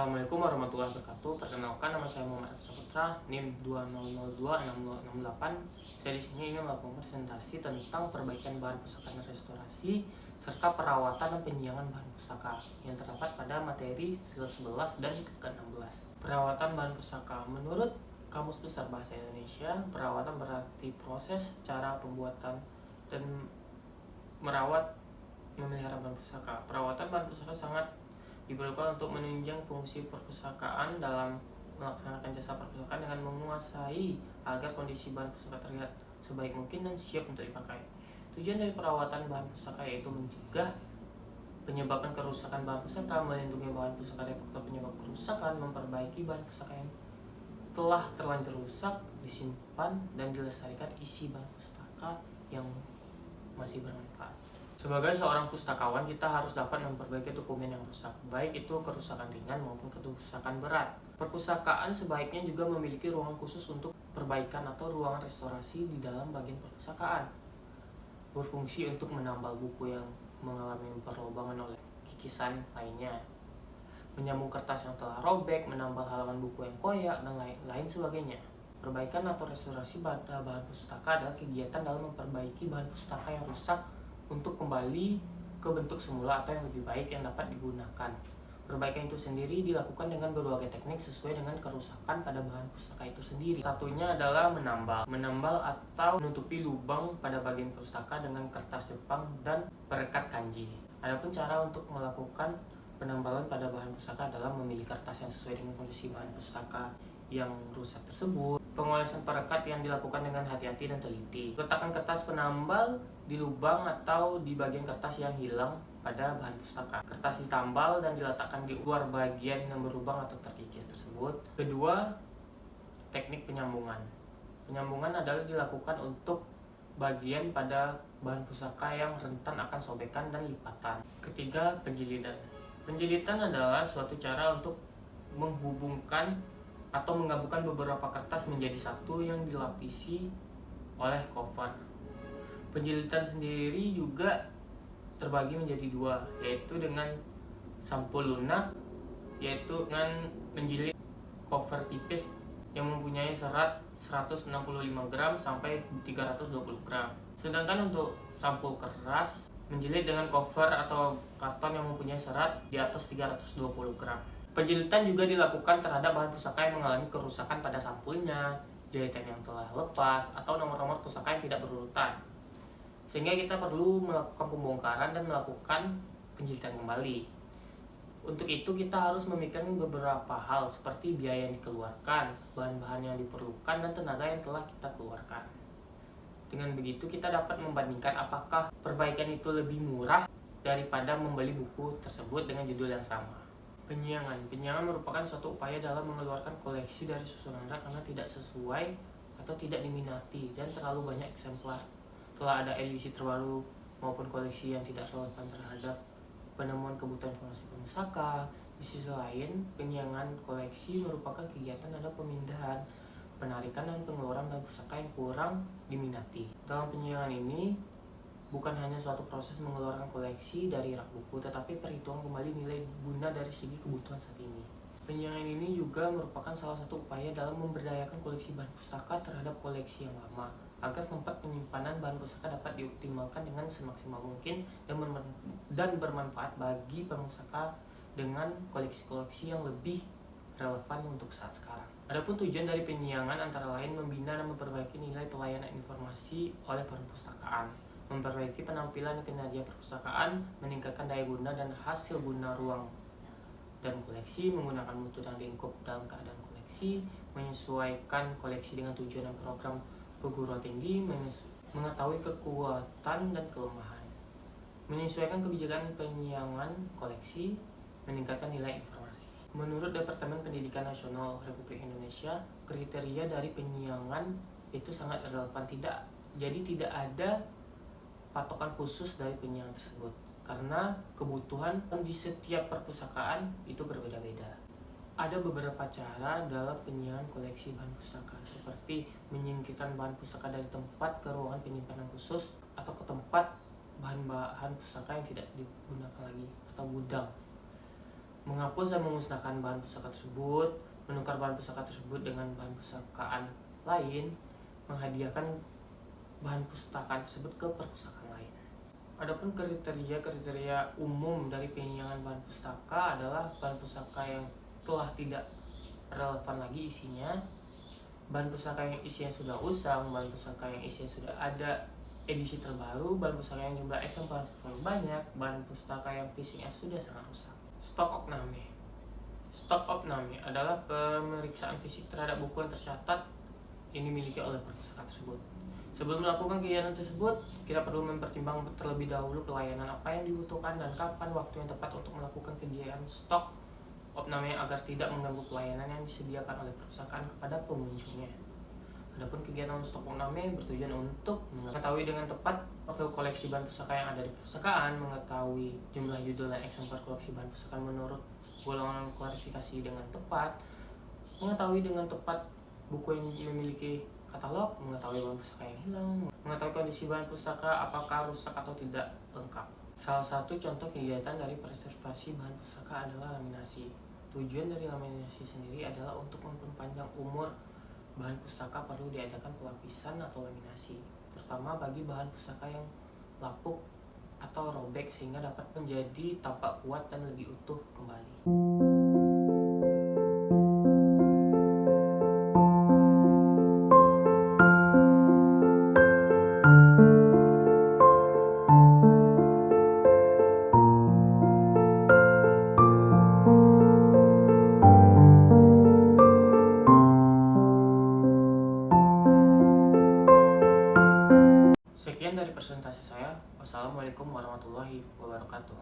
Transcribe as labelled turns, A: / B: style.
A: Assalamualaikum warahmatullahi wabarakatuh. Perkenalkan, nama saya Muhammad Saputra, NIM 20026028. Saya di sini ingin melakukan presentasi tentang perbaikan bahan pustaka dan restorasi serta perawatan dan penyiangan bahan pustaka yang terdapat pada materi 11 dan ke-16. Perawatan bahan pustaka. Menurut Kamus Besar Bahasa Indonesia, perawatan berarti proses, cara pembuatan dan merawat memelihara bahan pustaka. Perawatan bahan pustaka sangat diperlukan untuk menunjang fungsi perpustakaan dalam melaksanakan jasa perpustakaan dengan menguasai agar kondisi bahan pustaka terlihat sebaik mungkin dan siap untuk dipakai. Tujuan dari perawatan bahan pustaka yaitu mencegah penyebabkan kerusakan bahan pustaka, melindungi bahan pustaka dari faktor penyebab kerusakan, memperbaiki bahan pustaka yang telah terlanjur rusak, disimpan dan dilestarikan isi bahan pustaka yang masih bermanfaat. Sebagai seorang pustakawan, kita harus dapat memperbaiki dokumen yang rusak, baik itu kerusakan ringan maupun kerusakan berat. Perpustakaan sebaiknya juga memiliki ruangan khusus untuk perbaikan atau ruangan restorasi di dalam bagian perpustakaan. Berfungsi untuk menambal buku yang mengalami perlobangan oleh kikisan lainnya, menyambung kertas yang telah robek, menambal halaman buku yang koyak, dan lain sebagainya. Perbaikan atau restorasi pada bahan pustaka adalah kegiatan dalam memperbaiki bahan pustaka yang rusak untuk kembali ke bentuk semula atau yang lebih baik yang dapat digunakan. Perbaikan itu sendiri dilakukan dengan berbagai teknik sesuai dengan kerusakan pada bahan pustaka itu sendiri. Satunya adalah menambal atau menutupi lubang pada bagian pustaka dengan kertas Jepang dan perekat kanji. Adapun cara untuk melakukan penambalan pada bahan pustaka adalah memilih kertas yang sesuai dengan kondisi bahan pustaka yang rusak tersebut. Pengolesan perekat yang dilakukan dengan hati-hati dan teliti. Letakkan kertas penambal di lubang atau di bagian kertas yang hilang pada bahan pustaka. Kertas ditambal dan diletakkan di luar bagian yang berlubang atau terkikis tersebut. Kedua, teknik penyambungan. Penyambungan adalah dilakukan untuk bagian pada bahan pustaka yang rentan akan sobekan dan lipatan. Ketiga, penjilitan. Penjilitan adalah suatu cara untuk menghubungkan atau menggabungkan beberapa kertas menjadi satu yang dilapisi oleh cover. Penjilitan sendiri juga terbagi menjadi dua, yaitu dengan sampul lunak, yaitu dengan menjilid cover tipis yang mempunyai serat 165 gram sampai 320 gram. Sedangkan untuk sampul keras, menjilid dengan cover atau karton yang mempunyai serat di atas 320 gram. Penjilitan juga dilakukan terhadap bahan pustaka yang mengalami kerusakan pada sampulnya, jahitan yang telah lepas, atau nomor-nomor pustaka yang tidak berurutan. Sehingga kita perlu melakukan pembongkaran dan melakukan penjilitan kembali. Untuk itu kita harus memikirkan beberapa hal seperti biaya yang dikeluarkan, bahan-bahan yang diperlukan, dan tenaga yang telah kita keluarkan. Dengan begitu kita dapat membandingkan apakah perbaikan itu lebih murah daripada membeli buku tersebut dengan judul yang sama. Penyiangan. Penyiangan merupakan suatu upaya dalam mengeluarkan koleksi dari susunan rak karena tidak sesuai atau tidak diminati dan terlalu banyak eksemplar. Telah ada edisi terbaru maupun koleksi yang tidak relevan terhadap penemuan kebutuhan informasi pustaka. Di sisi lain, penyiangan koleksi merupakan kegiatan ada pemindahan, penarikan dan pengeluaran bahan pustaka yang kurang diminati. Dalam penyiangan ini bukan hanya suatu proses mengeluarkan koleksi dari rak buku, tetapi perhitungan kembali nilai guna dari segi kebutuhan saat ini. Penyiangan ini juga merupakan salah satu upaya dalam memberdayakan koleksi bahan pustaka terhadap koleksi yang lama, agar tempat penyimpanan bahan pustaka dapat dioptimalkan dengan semaksimal mungkin dan bermanfaat bagi pustaka dengan koleksi-koleksi yang lebih relevan untuk saat sekarang. Adapun tujuan dari penyiangan antara lain membina dan memperbaiki nilai pelayanan informasi oleh perpustakaan, memperbaiki penampilan kinerja perpustakaan, meningkatkan daya guna dan hasil guna ruang dan koleksi, menggunakan mutu dan lingkup dalam keadaan koleksi, menyesuaikan koleksi dengan tujuan dan program perguruan tinggi, mengetahui kekuatan dan kelemahan, menyesuaikan kebijakan penyiangan koleksi, meningkatkan nilai informasi. Menurut Departemen Pendidikan Nasional Republik Indonesia, kriteria dari penyiangan itu sangat relevan, jadi tidak ada patokan khusus dari penyiangan tersebut karena kebutuhan di setiap perpustakaan itu berbeda-beda. Ada beberapa cara dalam penyiangan koleksi bahan pustaka, seperti menyingkirkan bahan pustaka dari tempat ke ruangan penyimpanan khusus atau ke tempat bahan-bahan pustaka yang tidak digunakan lagi atau gudang. menghapus dan memusnahkan bahan pustaka tersebut, menukar bahan pustaka tersebut dengan bahan pustakaan lain, menghadiahkan bahan pustaka tersebut ke perpustakaan lain. Adapun kriteria umum dari penyediaan bahan pustaka adalah bahan pustaka yang telah tidak relevan lagi isinya, bahan pustaka yang isinya sudah usang, bahan pustaka yang isinya sudah ada edisi terbaru, bahan pustaka yang jumlah eksemplar terlalu banyak, bahan pustaka yang fisiknya sudah sangat rusak. Stok of name. Stok of name adalah pemeriksaan fisik terhadap buku yang tercatat yang dimiliki oleh perpustakaan tersebut. Sebelum melakukan kegiatan tersebut, kita perlu mempertimbangkan terlebih dahulu pelayanan apa yang dibutuhkan dan kapan waktu yang tepat untuk melakukan kegiatan stok of name agar tidak mengganggu pelayanan yang disediakan oleh perpustakaan kepada pengunjungnya. Adapun kegiatan stok of name bertujuan untuk mengetahui dengan tepat profil koleksi bahan pustaka yang ada di perpustakaan, mengetahui jumlah judul dan eksemplar koleksi bahan pustaka menurut golongan klasifikasi dengan tepat, mengetahui dengan tepat buku yang memiliki katalog, mengetahui bahan pustaka yang hilang, mengetahui kondisi bahan pustaka apakah rusak atau tidak lengkap. Salah satu contoh kegiatan dari preservasi bahan pustaka adalah laminasi. Tujuan dari laminasi sendiri adalah untuk memperpanjang umur bahan pustaka. Perlu diadakan pelapisan atau laminasi, terutama bagi bahan pustaka yang lapuk atau robek sehingga dapat menjadi tampak kuat dan lebih utuh kembali. Sekian dari presentasi saya. Wassalamualaikum warahmatullahi wabarakatuh.